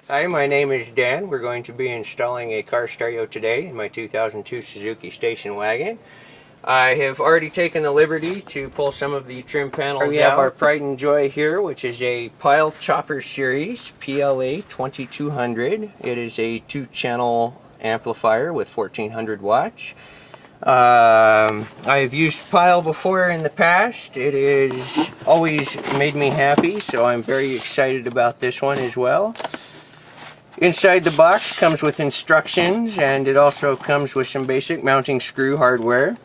Hi, my name is Dan. We're going to be installing a car stereo today in my 2002 Suzuki station wagon. I have already taken the liberty to pull some of the trim panels out. We have our pride and joy here, which is a Pyle Chopper series PLA 2200. It is a 2-channel amplifier with 1400 watts. I've used Pyle before in the past. It has always made me happy, so I'm very excited about this one as well. Inside the box comes with instructions, and it also comes with some basic mounting screw hardware.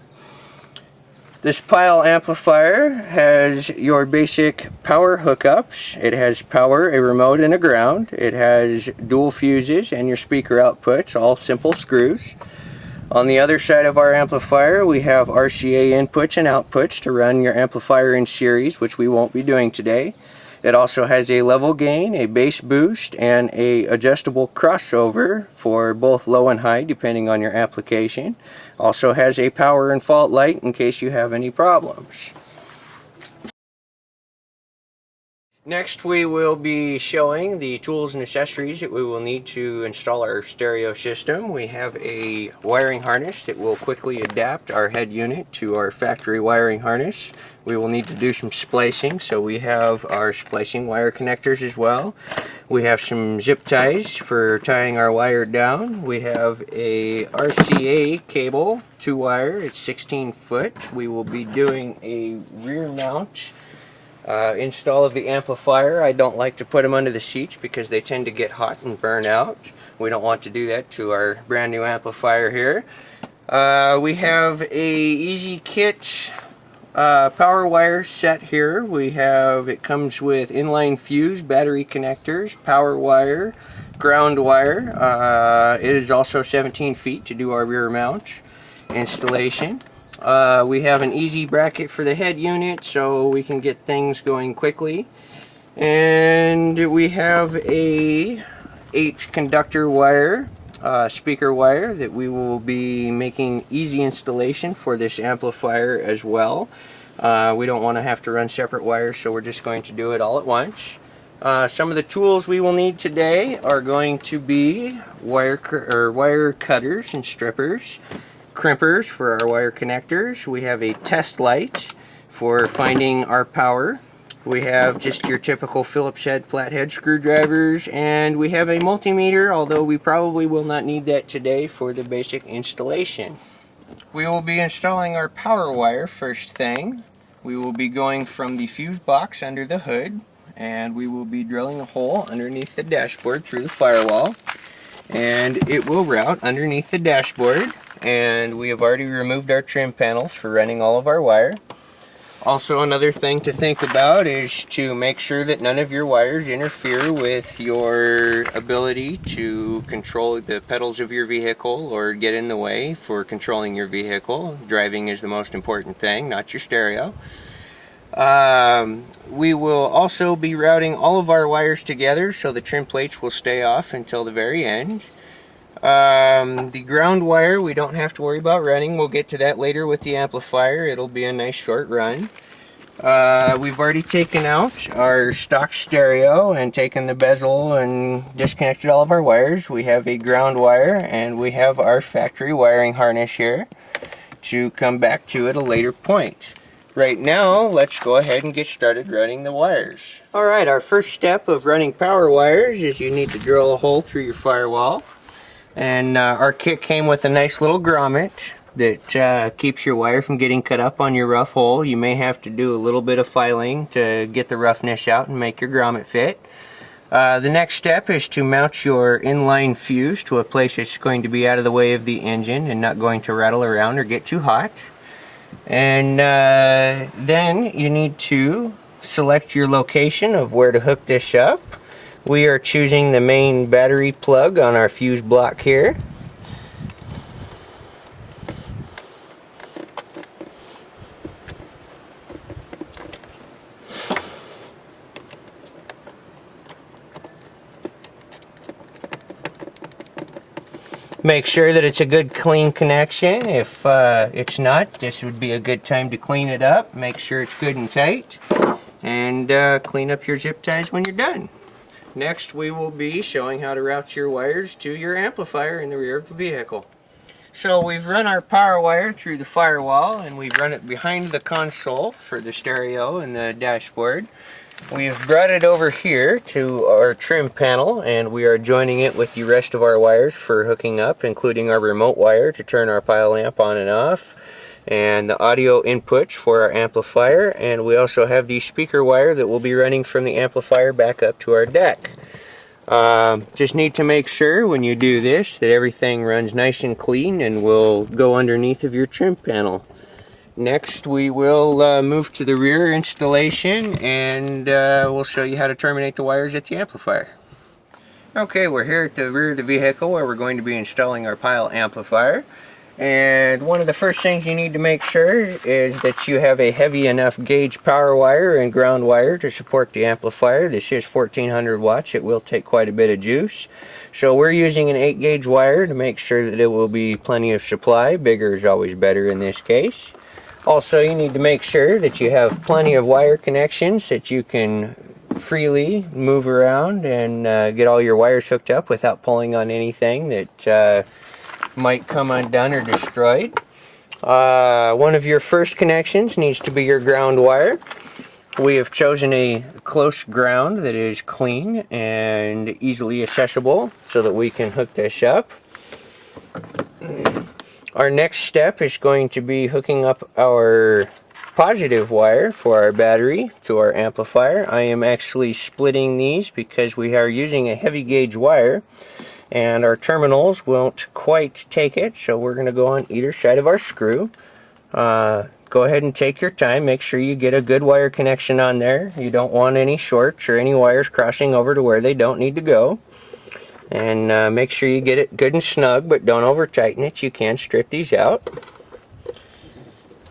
This Pyle amplifier has your basic power hookups. It has power, a remote, and a ground. It has dual fuses and your speaker outputs, all simple screws. On the other side of our amplifier, we have RCA inputs and outputs to run your amplifier in series, which we won't be doing today. It also has a level gain, a bass boost, and a adjustable crossover for both low and high depending on your application. Also has a power and fault light in case you have any problems. Next, we will be showing the tools and accessories that we will need to install our stereo system. We have a wiring harness that will quickly adapt our head unit to our factory wiring harness. We will need to do some splicing, so we have our splicing wire connectors as well. We have some zip ties for tying our wire down. We have a RCA cable, 2-wire, it's 16 foot. We will be doing a rear mount install of the amplifier. I don't like to put them under the seats because they tend to get hot and burn out. We don't want to do that to our brand new amplifier here. We have a easy kit power wire set here. It comes with inline fuse, battery connectors, power wire, ground wire. It is also 17 feet to do our rear mount installation. We have an easy bracket for the head unit so we can get things going quickly. And we have a 8 conductor wire, speaker wire, that we will be making easy installation for this amplifier as well. We don't want to have to run separate wires, so we're just going to do it all at once. Some of the tools we will need today are going to be wire cutters and strippers, crimpers for our wire connectors. We have a test light for finding our power. We have just your typical Phillips head flathead screwdrivers, and we have a multimeter, although we probably will not need that today for the basic installation. We will be installing our power wire first thing. We will be going from the fuse box under the hood, and we will be drilling a hole underneath the dashboard through the firewall, and it will route underneath the dashboard. And we have already removed our trim panels for running all of our wire. Also, another thing to think about is to make sure that none of your wires interfere with your ability to control the pedals of your vehicle or get in the way for controlling your vehicle. Driving is the most important thing, not your stereo. We will also be routing all of our wires together so the trim plates will stay off until the very end. The ground wire we don't have to worry about running. We'll get to that later with the amplifier. It'll be a nice short run. We've already taken out our stock stereo and taken the bezel and disconnected all of our wires. We have a ground wire and we have our factory wiring harness here to come back to at a later point. Right now, let's go ahead and get started running the wires. Alright, our first step of running power wires is you need to drill a hole through your firewall. And our kit came with a nice little grommet that keeps your wire from getting cut up on your rough hole. You may have to do a little bit of filing to get the roughness out and make your grommet fit. The next step is to mount your inline fuse to a place that's going to be out of the way of the engine and not going to rattle around or get too hot. And then you need to select your location of where to hook this up. We are choosing the main battery plug on our fuse block here. Make sure that it's a good clean connection. If it's not, this would be a good time to clean it up. Make sure it's good and tight, and clean up your zip ties when you're done. Next we will be showing how to route your wires to your amplifier in the rear of the vehicle. So we've run our power wire through the firewall and we've run it behind the console for the stereo and the dashboard. We've brought it over here to our trim panel and we are joining it with the rest of our wires for hooking up, including our remote wire to turn our Pyle amp on and off, and the audio inputs for our amplifier, and we also have the speaker wire that will be running from the amplifier back up to our deck. Just need to make sure when you do this that everything runs nice and clean and will go underneath of your trim panel. Next we will move to the rear installation and we'll show you how to terminate the wires at the amplifier. Okay, we're here at the rear of the vehicle where we're going to be installing our Pyle amplifier. And one of the first things you need to make sure is that you have a heavy enough gauge power wire and ground wire to support the amplifier. This is 1400 watts. It will take quite a bit of juice. So we're using an 8 gauge wire to make sure that it will be plenty of supply. Bigger is always better in this case. Also, you need to make sure that you have plenty of wire connections that you can freely move around and get all your wires hooked up without pulling on anything that might come undone or destroyed. One of your first connections needs to be your ground wire. We have chosen a close ground that is clean and easily accessible so that we can hook this up. Our next step is going to be hooking up our positive wire for our battery to our amplifier. I am actually splitting these because we are using a heavy gauge wire and our terminals won't quite take it, so we're going to go on either side of our screw. Go ahead and take your time. Make sure you get a good wire connection on there. You don't want any shorts or any wires crossing over to where they don't need to go. And make sure you get it good and snug, but don't over tighten it. You can strip these out.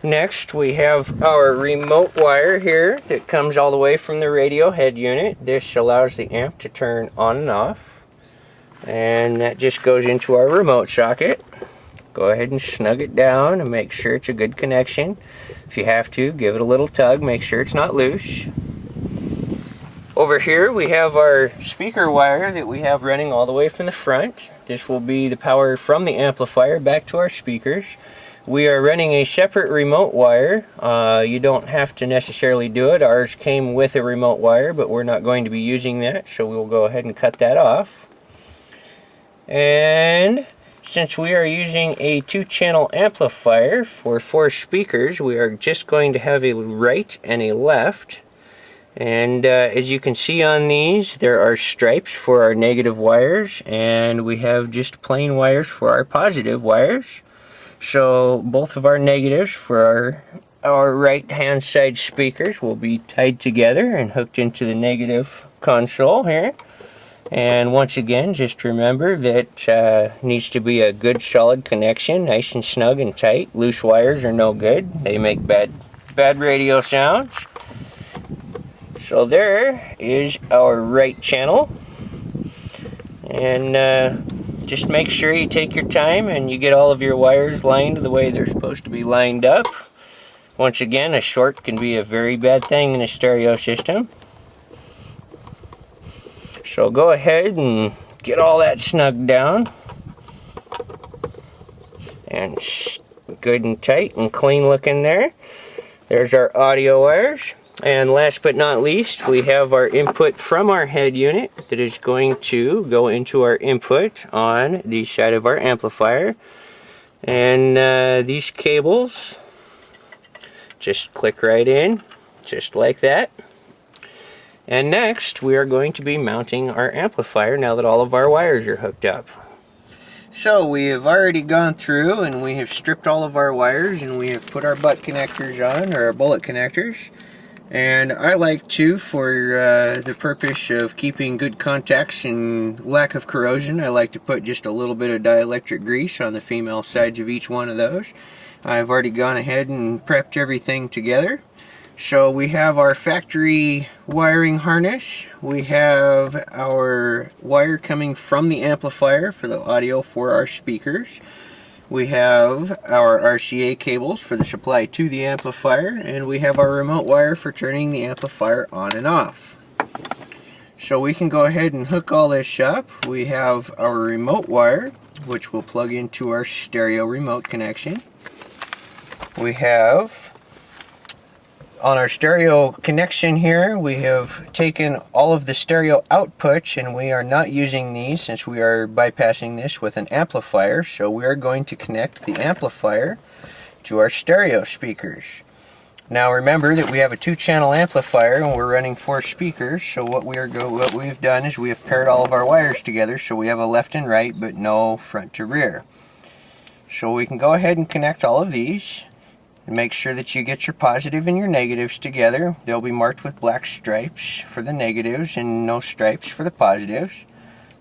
Next we have our remote wire here that comes all the way from the radio head unit. This allows the amp to turn on and off. And that just goes into our remote socket. Go ahead and snug it down and make sure it's a good connection. If you have to, give it a little tug, make sure it's not loose. Over here we have our speaker wire that we have running all the way from the front. This will be the power from the amplifier back to our speakers. We are running a separate remote wire. You don't have to necessarily do it. Ours came with a remote wire, but we're not going to be using that, so we'll go ahead and cut that off. And since we are using a 2-channel amplifier for 4 speakers, we are just going to have a right and a left. And as you can see on these, there are stripes for our negative wires, and we have just plain wires for our positive wires. So both of our negatives for our right hand side speakers will be tied together and hooked into the negative console here. And once again, just remember that needs to be a good solid connection, nice and snug and tight. Loose wires are no good. They make bad radio sounds. So there is our right channel. And just make sure you take your time and you get all of your wires lined the way they're supposed to be lined up. Once again, a short can be a very bad thing in a stereo system. So go ahead and get all that snugged down and good and tight and clean looking there. There's our audio wires. And last but not least, we have our input from our head unit that is going to go into our input on the side of our amplifier. And these cables just click right in, just like that. And next, we are going to be mounting our amplifier now that all of our wires are hooked up. So we have already gone through and we have stripped all of our wires and we have put our butt connectors on, or our bullet connectors. And I like to, for the purpose of keeping good contacts and lack of corrosion, I like to put just a little bit of dielectric grease on the female sides of each one of those. I've already gone ahead and prepped everything together. So we have our factory wiring harness, we have our wire coming from the amplifier for the audio for our speakers, we have our RCA cables for the supply to the amplifier, and we have our remote wire for turning the amplifier on and off. So we can go ahead and hook all this up. We have our remote wire, which will plug into our stereo remote connection. We have, on our stereo connection here, we have taken all of the stereo outputs, and we are not using these since we are bypassing this with an amplifier. So we are going to connect the amplifier to our stereo speakers. Now remember that we have a 2-channel amplifier and we're running 4 speakers. So what we've done is we have paired all of our wires together, so we have a left and right but no front to rear. So we can go ahead and connect all of these. Make sure that you get your positive and your negatives together. They'll be marked with black stripes for the negatives and no stripes for the positives.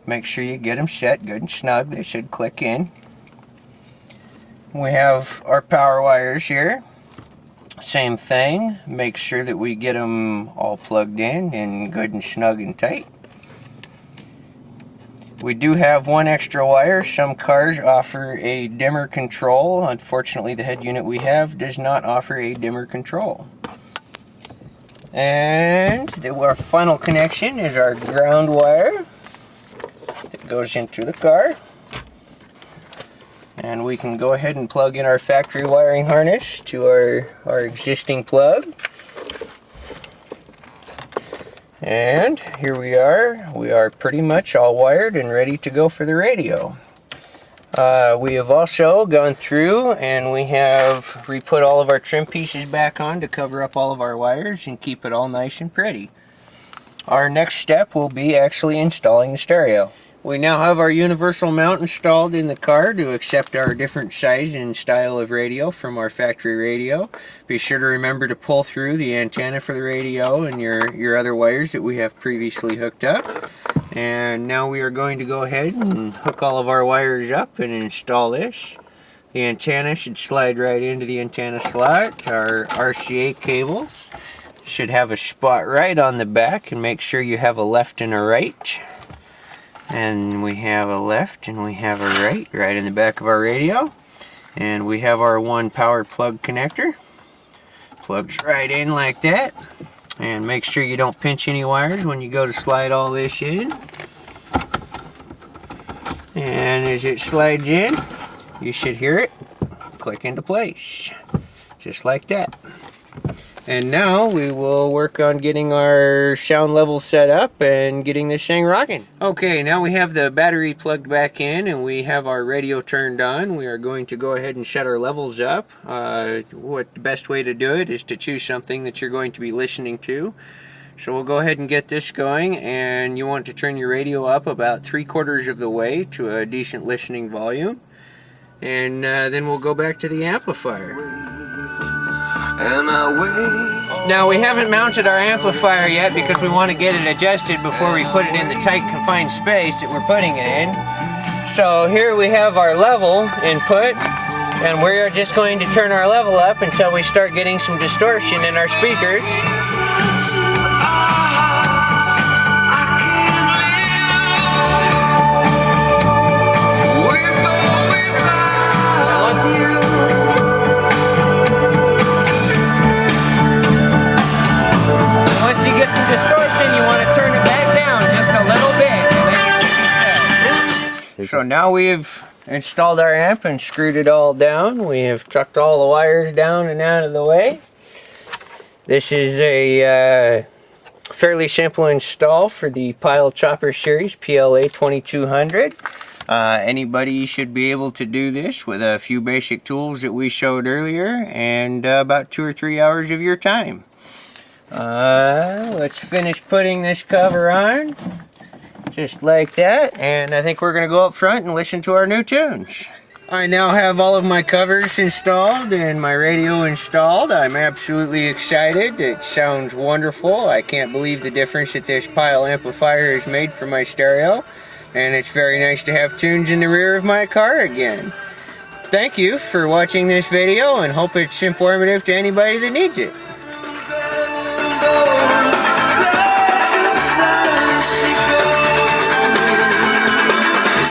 Make sure you get them set good and snug. They should click in. We have our power wires here. Same thing. Make sure that we get them all plugged in and good and snug and tight. We do have one extra wire. Some cars offer a dimmer control. Unfortunately, the head unit we have does not offer a dimmer control. And our final connection is our ground wire that goes into the car. And we can go ahead and plug in our factory wiring harness to our existing plug. And here we are. We are pretty much all wired and ready to go for the radio. We have also gone through and we have re-put all of our trim pieces back on to cover up all of our wires and keep it all nice and pretty. Our next step will be actually installing the stereo. We now have our universal mount installed in the car to accept our different size and style of radio from our factory radio. Be sure to remember to pull through the antenna for the radio and your other wires that we have previously hooked up. And now we are going to go ahead and hook all of our wires up and install this. The antenna should slide right into the antenna slot. Our RCA cables should have a spot right on the back, and make sure you have a left and a right. And we have a left and we have a right in the back of our radio. And we have our one power plug connector. Plugs right in like that. And make sure you don't pinch any wires when you go to slide all this in. And as it slides in, you should hear it click into place. Just like that. And now we will work on getting our sound level set up and getting this thing rocking. Okay, now we have the battery plugged back in and we have our radio turned on. We are going to go ahead and set our levels up. What the best way to do it is to choose something that you're going to be listening to. So we'll go ahead and get this going, and you want to turn your radio up about 3/4 of the way to a decent listening volume. And then we'll go back to the amplifier. Now we haven't mounted our amplifier yet because we want to get it adjusted before we put it in the tight confined space that we're putting it in. So here we have our level input, and we're just going to turn our level up until we start getting some distortion in our speakers. Some distortion, you want to turn it back down just a little bit, and then you should be set. So now we've installed our amp and screwed it all down. We have tucked all the wires down and out of the way. This is a fairly simple install for the Pyle Chopper series PLA 2200. Anybody should be able to do this with a few basic tools that we showed earlier and about 2 or 3 hours of your time. Let's finish putting this cover on, just like that, and I think we're going to go up front and listen to our new tunes. I now have all of my covers installed and my radio installed. I'm absolutely excited. It sounds wonderful. I can't believe the difference that this Pyle amplifier has made for my stereo, and it's very nice to have tunes in the rear of my car again. Thank you for watching this video, and hope it's informative to anybody that needs it.